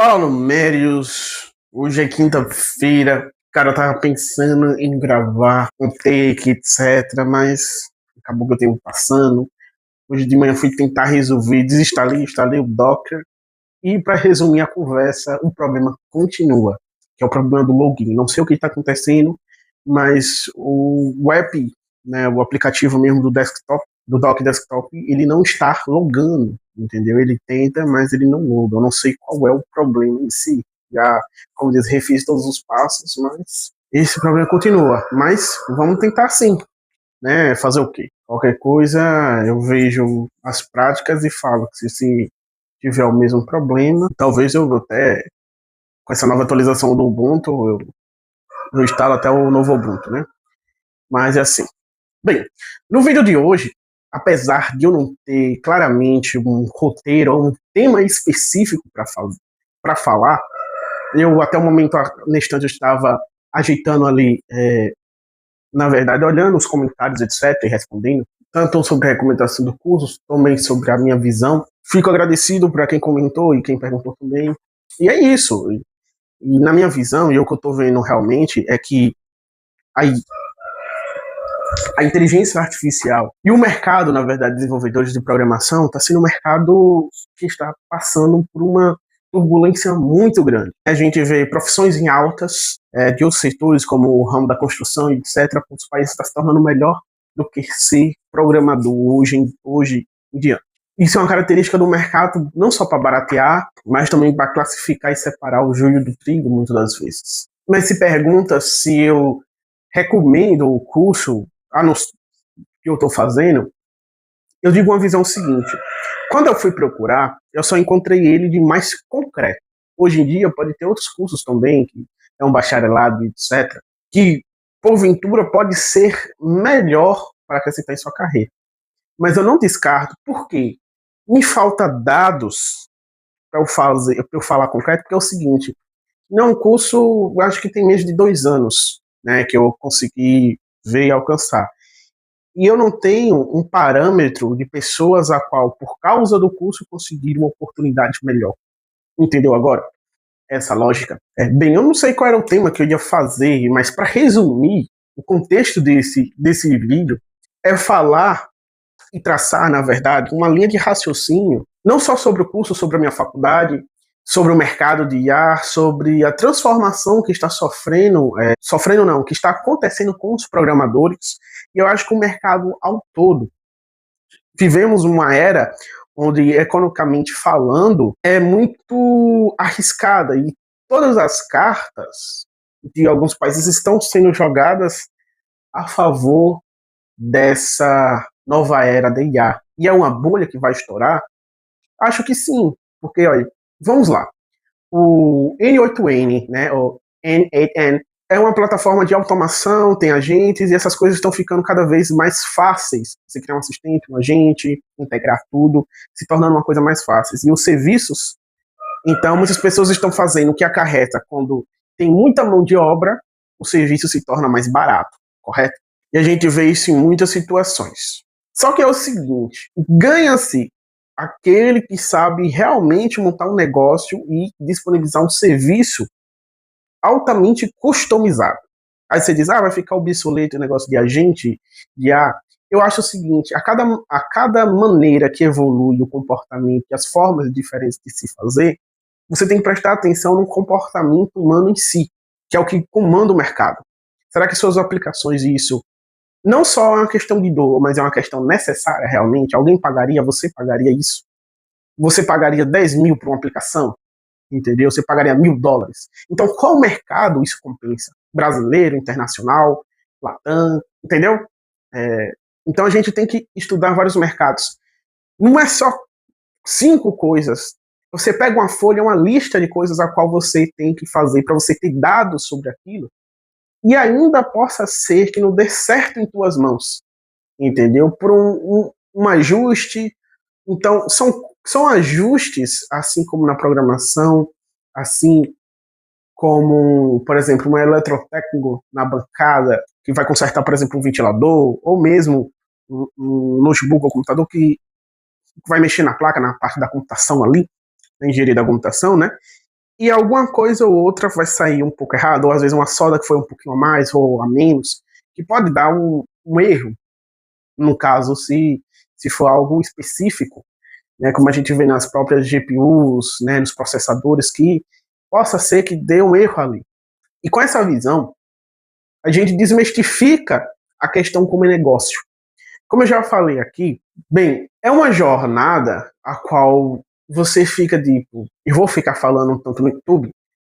Fala, Mérios. Hoje é quinta-feira. Cara, eu tava pensando em gravar um take, etc. Mas acabou que eu tenho passando. Hoje de manhã fui tentar resolver, instalei o Docker. E para resumir a conversa, o problema continua, que é o problema do login. Não sei o que está acontecendo, mas o app, né, o aplicativo mesmo do desktop, do Dock Desktop, ele não está logando, entendeu? Ele tenta, mas ele não loga. Eu não sei qual é o problema em si. Já, como diz, refiz todos os passos, mas esse problema continua. Mas vamos tentar sim, né? Fazer o quê? Qualquer coisa, eu vejo as práticas e falo que se tiver o mesmo problema, talvez eu até, com essa nova atualização do Ubuntu, eu instalo até o novo Ubuntu, né? Mas é assim. Bem, no vídeo de hoje, apesar de eu não ter claramente um roteiro ou um tema específico para falar, eu até o momento, nesse instante, eu estava ajeitando ali, na verdade, olhando os comentários, etc., e respondendo, tanto sobre a recomendação do curso, também sobre a minha visão. Fico agradecido para quem comentou e quem perguntou também. E é isso. E na minha visão, e o que eu estou vendo realmente, é que a, a inteligência artificial e o mercado, na verdade, de desenvolvedores de programação, está sendo um mercado que está passando por uma turbulência muito grande. A gente vê profissões em altas, de outros setores, como o ramo da construção, etc., os países estão se tornando melhor do que ser programador hoje em dia. Isso é uma característica do mercado, não só para baratear, mas também para classificar e separar o joio do trigo, muitas das vezes. Mas se pergunta se eu recomendo o curso que eu estou fazendo, eu digo uma visão seguinte. Quando eu fui procurar, eu só encontrei ele de mais concreto. Hoje em dia pode ter outros cursos também, que é um bacharelado, etc., que porventura pode ser melhor para acrescentar em sua carreira. Mas eu não descarto, porque me falta dados para eu falar concreto, porque é o seguinte, não, um curso, acho que tem menos de 2 anos, né, que eu consegui ver e alcançar. E eu não tenho um parâmetro de pessoas a qual, por causa do curso, conseguiram uma oportunidade melhor. Entendeu agora? Essa lógica. Bem, eu não sei qual era o tema que eu ia fazer, mas para resumir, o contexto desse vídeo é falar e traçar, na verdade, uma linha de raciocínio, não só sobre o curso, sobre a minha faculdade, sobre o mercado de IA, sobre a transformação que está sofrendo não, que está acontecendo com os programadores, e eu acho que o mercado ao todo. Vivemos uma era onde, economicamente falando, é muito arriscada, e todas as cartas de alguns países estão sendo jogadas a favor dessa nova era da IA. E é uma bolha que vai estourar? Acho que sim, porque, olha, vamos lá. O N8N, né, o N8N, é uma plataforma de automação, tem agentes, e essas coisas estão ficando cada vez mais fáceis. Você criar um assistente, um agente, integrar tudo, se tornando uma coisa mais fácil. E os serviços, então, muitas pessoas estão fazendo o que acarreta quando tem muita mão de obra, o serviço se torna mais barato, correto? E a gente vê isso em muitas situações. Só que é o seguinte, ganha-se aquele que sabe realmente montar um negócio e disponibilizar um serviço altamente customizado. Aí você diz, vai ficar obsoleto o negócio de agente, de A. Eu acho o seguinte, a cada maneira que evolui o comportamento e as formas diferentes de se fazer, você tem que prestar atenção no comportamento humano em si, que é o que comanda o mercado. Será que suas aplicações e isso não só é uma questão de dor, mas é uma questão necessária realmente? Alguém pagaria, você pagaria isso? Você pagaria 10 mil por uma aplicação? Entendeu? Você pagaria $1.000. Então, qual mercado isso compensa? Brasileiro, internacional, Latam, entendeu? Então, a gente tem que estudar vários mercados. Não é só 5 coisas. Você pega uma folha, uma lista de coisas a qual você tem que fazer para você ter dados sobre aquilo, e ainda possa ser que não dê certo em tuas mãos, entendeu? Por um ajuste. Então, são ajustes, assim como na programação, assim como, por exemplo, um eletrotécnico na bancada que vai consertar, por exemplo, um ventilador, ou mesmo um notebook ou computador que vai mexer na placa, na parte da computação ali, na engenharia da computação, né? e alguma coisa ou outra vai sair um pouco errado, ou às vezes uma solda que foi um pouquinho a mais ou a menos, que pode dar um erro, no caso, se for algo específico, né, como a gente vê nas próprias GPUs, né, nos processadores, que possa ser que dê um erro ali. E com essa visão, a gente desmistifica a questão como negócio. Como eu já falei aqui, bem, é uma jornada a qual você fica tipo, eu vou ficar falando tanto no YouTube,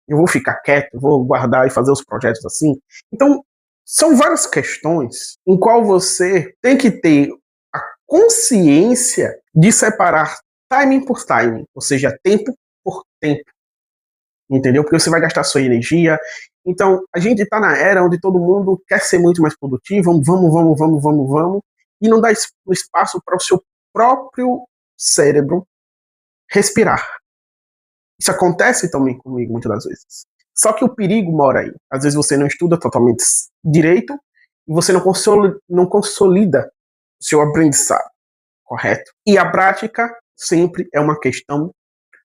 eu vou ficar quieto, vou guardar e fazer os projetos assim. Então, são várias questões em qual você tem que ter a consciência de separar timing por timing, ou seja, tempo por tempo, entendeu? Porque você vai gastar sua energia. Então, a gente está na era onde todo mundo quer ser muito mais produtivo, vamos, e não dá espaço para o seu próprio cérebro respirar. Isso acontece também comigo muitas das vezes. Só que o perigo mora aí. Às vezes você não estuda totalmente direito e você não consolida o seu aprendizado, correto? E a prática sempre é uma questão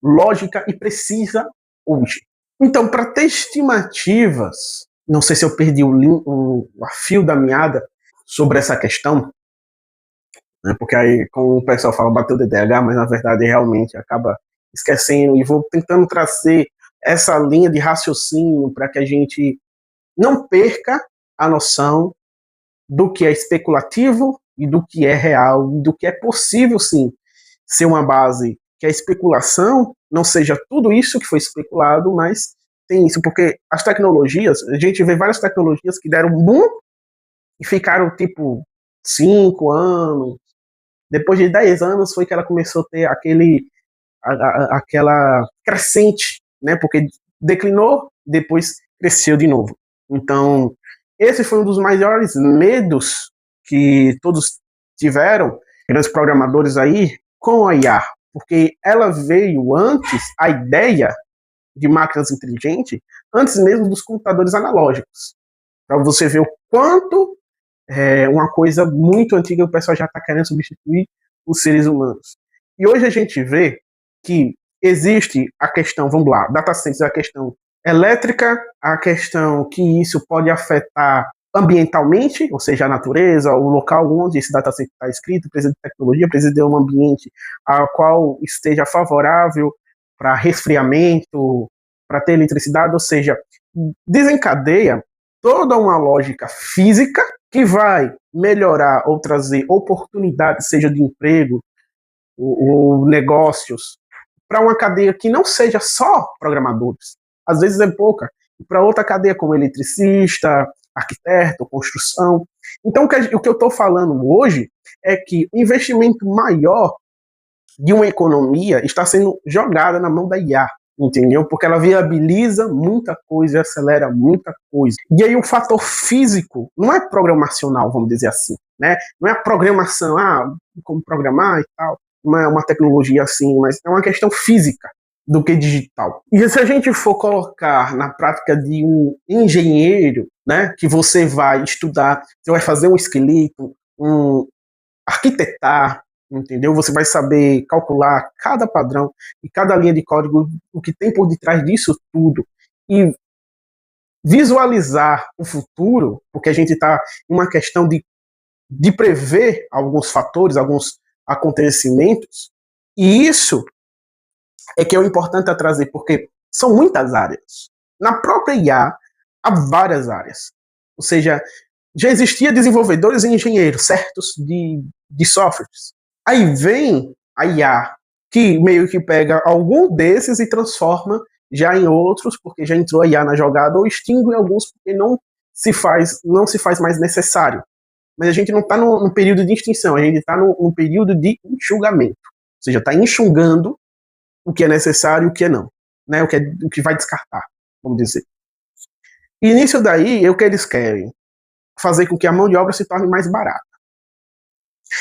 lógica e precisa hoje. Então, para ter estimativas, não sei se eu perdi o fio da meada sobre essa questão, né, porque aí, como o pessoal fala, bateu o DDH, mas na verdade realmente acaba esquecendo, e vou tentando trazer essa linha de raciocínio para que a gente não perca a noção do que é especulativo e do que é real, e do que é possível, sim, ser uma base que a especulação não seja tudo isso que foi especulado, mas tem isso, porque as tecnologias, a gente vê várias tecnologias que deram boom e ficaram tipo 5 anos, depois de 10 anos foi que ela começou a ter aquela crescente, né? Porque declinou, depois cresceu de novo. Então, esse foi um dos maiores medos que todos tiveram, grandes programadores aí, com a IA, porque ela veio antes, a ideia de máquinas inteligentes, antes mesmo dos computadores analógicos. Para você ver o quanto uma coisa muito antiga o pessoal já está querendo substituir os seres humanos. E hoje a gente vê que existe a questão, vamos lá, data centers, a questão elétrica, a questão que isso pode afetar ambientalmente, ou seja, a natureza, o local onde esse data center está escrito, precisa de tecnologia, precisa de um ambiente ao qual esteja favorável para resfriamento, para ter eletricidade, ou seja, desencadeia toda uma lógica física que vai melhorar ou trazer oportunidades, seja de emprego ou negócios, para uma cadeia que não seja só programadores. Às vezes é pouca. Para outra cadeia como eletricista, arquiteto, construção. Então, o que eu estou falando hoje é que o investimento maior de uma economia está sendo jogada na mão da IA, entendeu? Porque ela viabiliza muita coisa e acelera muita coisa. E aí o fator físico não é programacional, vamos dizer assim, né? Não é a programação, como programar e tal, não é uma tecnologia assim, mas é uma questão física do que digital. E se a gente for colocar na prática de um engenheiro, né, que você vai estudar, você vai fazer um esqueleto, arquitetar, entendeu? Você vai saber calcular cada padrão e cada linha de código, o que tem por detrás disso tudo, e visualizar o futuro, porque a gente está em uma questão de prever alguns fatores, alguns acontecimentos, e isso é que é o importante a trazer, porque são muitas áreas. Na própria IA, há várias áreas. Ou seja, já existia desenvolvedores e engenheiros certos de softwares. Aí vem a IA, que meio que pega algum desses e transforma já em outros, porque já entrou a IA na jogada, ou extingue alguns porque não se faz mais necessário. Mas a gente não está no período de extinção, a gente está no período de enxugamento. Ou seja, está enxugando o que é necessário e o que é não. Né? O que vai descartar, vamos dizer. E nisso daí, o que eles querem? Fazer com que a mão de obra se torne mais barata.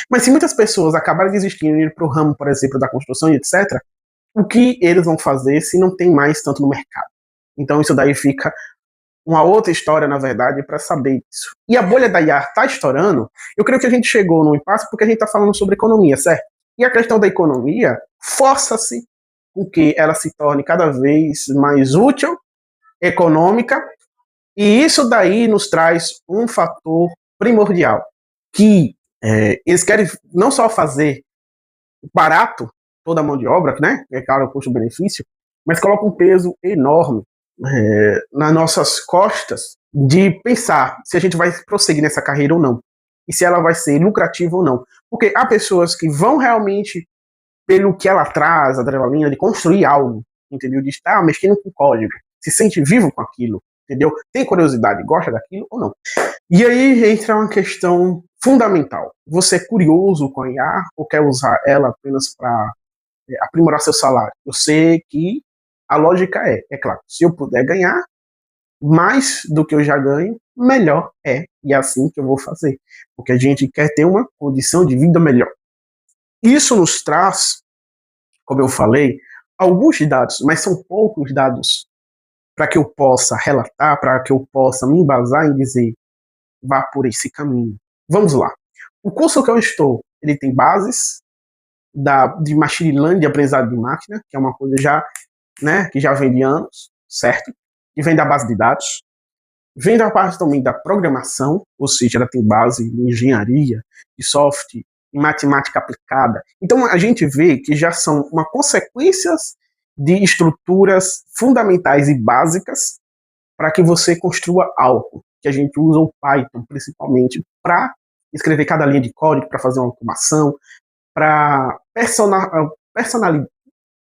Mas se muitas pessoas acabarem desistindo de ir para o ramo, por exemplo, da construção e etc., o que eles vão fazer se não tem mais tanto no mercado? Então isso daí fica uma outra história, na verdade, para saber disso. E a bolha da IA está estourando, eu creio que a gente chegou no impasse porque a gente está falando sobre economia, certo? E a questão da economia força-se com que ela se torne cada vez mais útil, econômica, e isso daí nos traz um fator primordial, que eles querem não só fazer barato toda a mão de obra, né, que é claro o custo-benefício, mas coloca um peso enorme nas nossas costas de pensar se a gente vai prosseguir nessa carreira ou não, e se ela vai ser lucrativa ou não. Porque há pessoas que vão realmente pelo que ela traz, a adrenalina de construir algo, entendeu? De estar mexendo com o código, se sente vivo com aquilo, entendeu? Tem curiosidade, gosta daquilo ou não. E aí entra uma questão fundamental. Você é curioso com a IA ou quer usar ela apenas para aprimorar seu salário? Eu sei que a lógica é claro, se eu puder ganhar mais do que eu já ganho, melhor é. E é assim que eu vou fazer. Porque a gente quer ter uma condição de vida melhor. Isso nos traz, como eu falei, alguns dados, mas são poucos dados para que eu possa relatar, para que eu possa me embasar em dizer, vá por esse caminho. Vamos lá. O curso que eu estou, ele tem bases de machine learning, de aprendizado de máquina, que é uma coisa já, né, que já vem de anos, certo? Que vem da base de dados. Vem da parte também da programação, ou seja, ela tem base em engenharia, de software, em matemática aplicada. Então a gente vê que já são uma consequências de estruturas fundamentais e básicas para que você construa algo. Que a gente usa o Python principalmente para escrever cada linha de código, para fazer uma automação, para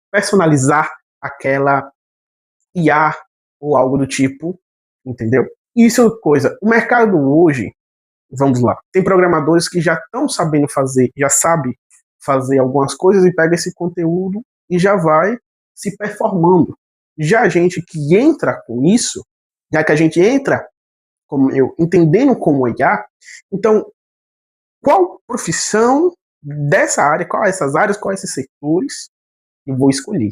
personalizar aquela IA ou algo do tipo, entendeu? Isso é coisa. O mercado hoje, vamos lá, tem programadores que já estão sabendo fazer, já sabe fazer algumas coisas e pega esse conteúdo e já vai se performando. Já a gente que entra com isso, já que a gente entra, como eu, entendendo como é IA, então, qual profissão dessa área, qual essas áreas, quais esses setores eu vou escolher?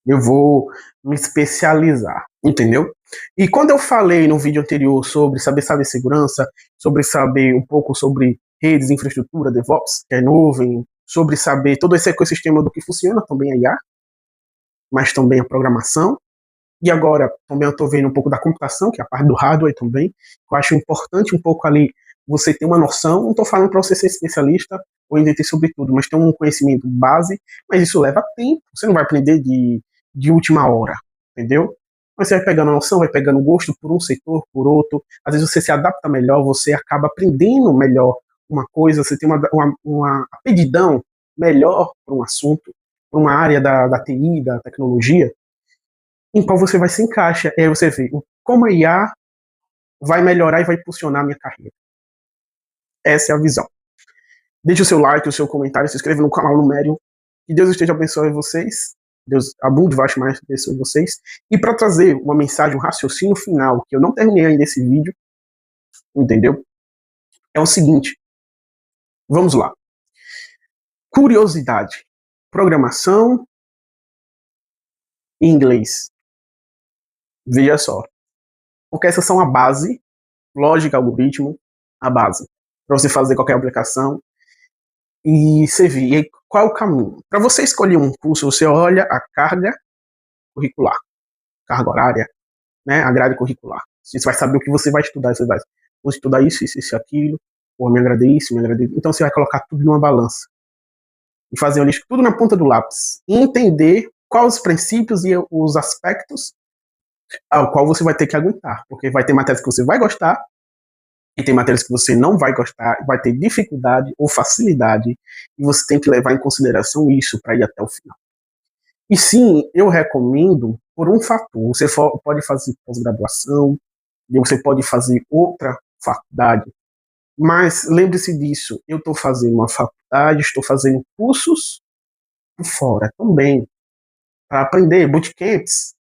Eu vou me especializar, entendeu? E quando eu falei no vídeo anterior sobre saber segurança, sobre saber um pouco sobre redes, infraestrutura, DevOps, que é nuvem, sobre saber todo esse ecossistema do que funciona também a IA, mas também a programação. E agora também eu estou vendo um pouco da computação, que é a parte do hardware também. Eu acho importante um pouco ali você ter uma noção. Não estou falando para você ser especialista ou entender sobre tudo, mas ter um conhecimento base. Mas isso leva tempo. Você não vai aprender de última hora, entendeu? Mas você vai pegando a noção, vai pegando gosto por um setor, por outro. Às vezes você se adapta melhor, você acaba aprendendo melhor uma coisa, você tem uma aptidão melhor para um assunto, para uma área da TI, da tecnologia, em qual você vai se encaixa. E aí você vê como a IA vai melhorar e vai impulsionar a minha carreira. Essa é a visão. Deixe o seu like, o seu comentário, se inscreva no canal Numério. Que Deus esteja abençoando vocês. Deus abunde mais abençoe vocês. E para trazer uma mensagem, um raciocínio final, que eu não terminei ainda esse vídeo, entendeu? É o seguinte. Vamos lá. Curiosidade. Programação em inglês. Veja só. Porque essas são a base, lógica, algoritmo, a base. Para você fazer qualquer aplicação e servir. E qual é o caminho? Para você escolher um curso, você olha a carga curricular, carga horária, né, a grade curricular. Você vai saber o que você vai estudar. Você vai vou estudar isso, aquilo, ou me agrada isso, me agrada isso. Então você vai colocar tudo numa balança e fazer uma lista, tudo na ponta do lápis. E entender quais os princípios e os aspectos ao qual você vai ter que aguentar. Porque vai ter matérias que você vai gostar e tem matérias que você não vai gostar, vai ter dificuldade ou facilidade, e você tem que levar em consideração isso para ir até o final. E sim, eu recomendo por um fator. Você pode fazer pós-graduação, você pode fazer outra faculdade, mas lembre-se disso, eu estou fazendo uma faculdade, estou fazendo cursos por fora também, para aprender, bootcamps,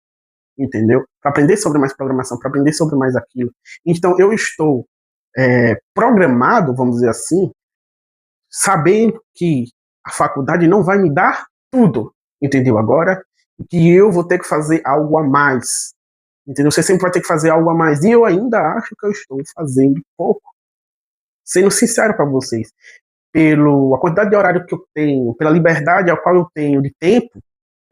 entendeu? Para aprender sobre mais programação, para aprender sobre mais aquilo. Então eu estou programado, vamos dizer assim, sabendo que a faculdade não vai me dar tudo, entendeu? Agora, que eu vou ter que fazer algo a mais, entendeu? Você sempre vai ter que fazer algo a mais, e eu ainda acho que eu estou fazendo pouco, sendo sincero para vocês, pela quantidade de horário que eu tenho, pela liberdade a qual eu tenho de tempo,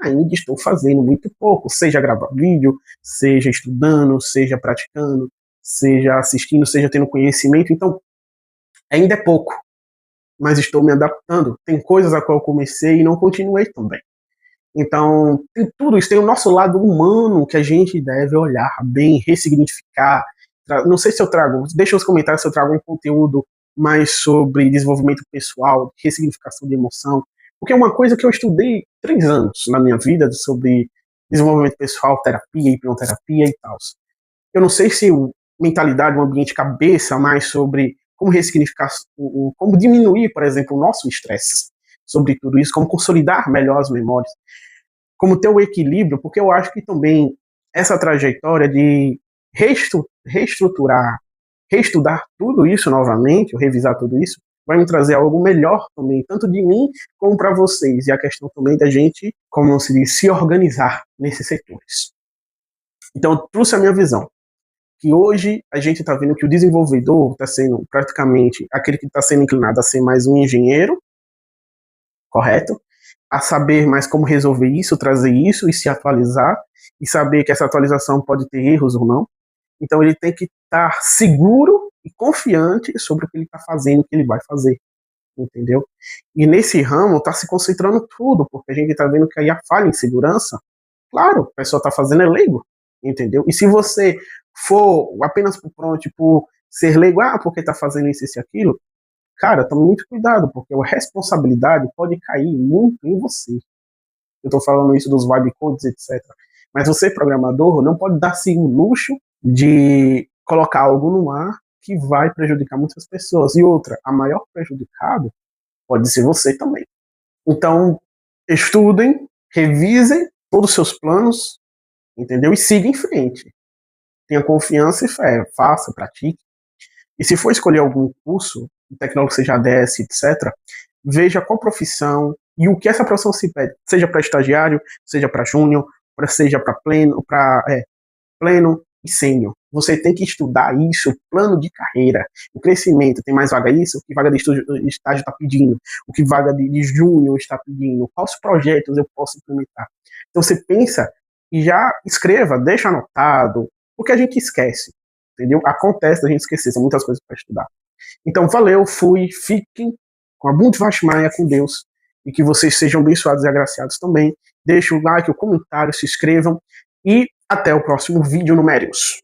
ainda estou fazendo muito pouco, seja gravar vídeo, seja estudando, seja praticando, seja assistindo, seja tendo conhecimento. Então, ainda é pouco, mas estou me adaptando. Tem coisas a qual eu comecei e não continuei também. Então, tem tudo isso, tem o nosso lado humano que a gente deve olhar bem, ressignificar. Não sei se eu trago, deixa nos comentários se eu trago um conteúdo mais sobre desenvolvimento pessoal, ressignificação de emoção, porque é uma coisa que eu estudei 3 anos na minha vida sobre desenvolvimento pessoal, terapia, hipnoterapia e tal. Eu não sei se mentalidade, um ambiente cabeça mais sobre como ressignificar, como diminuir, por exemplo, o nosso estresse, sobre tudo isso, como consolidar melhor as memórias, como ter o equilíbrio, porque eu acho que também essa trajetória de reestruturar, reestudar tudo isso novamente, ou revisar tudo isso, vai me trazer algo melhor também, tanto de mim como para vocês, e a questão também da gente, como se diz, se organizar nesses setores. Então, eu trouxe a minha visão, que hoje a gente está vendo que o desenvolvedor está sendo praticamente aquele que está sendo inclinado a ser mais um engenheiro, correto? A saber mais como resolver isso, trazer isso e se atualizar, e saber que essa atualização pode ter erros ou não. Então ele tem que estar seguro e confiante sobre o que ele está fazendo, o que ele vai fazer, entendeu? E nesse ramo está se concentrando tudo, porque a gente está vendo que aí a falha em segurança, claro, a pessoa está fazendo é leigo, entendeu? E se você for apenas por pronto, tipo, ser leigo, porque está fazendo isso e aquilo, cara, tome muito cuidado, porque a responsabilidade pode cair muito em você. Eu estou falando isso dos vibe codes, etc. Mas você, programador, não pode dar-se o luxo de colocar algo no ar que vai prejudicar muitas pessoas. E outra, a maior prejudicado pode ser você também. Então, estudem, revisem todos os seus planos, entendeu? E siga em frente. Tenha confiança e fé. Faça, pratique. E se for escolher algum curso, tecnólogo seja ADS, etc., veja qual profissão e o que essa profissão se pede, seja para estagiário, seja para júnior, seja para pleno e sênior. Você tem que estudar isso, plano de carreira, o crescimento, tem mais vaga isso, o que vaga de estágio está pedindo, o que vaga de júnior está pedindo, quais projetos eu posso implementar. Então você pensa e já escreva, deixa anotado, porque a gente esquece, entendeu? Acontece da gente esquecer, são muitas coisas para estudar. Então valeu, fui, fiquem com a Bunte Vashmaya, com Deus, e que vocês sejam abençoados e agraciados também. Deixem o like, o comentário, se inscrevam e até o próximo vídeo no Mérios.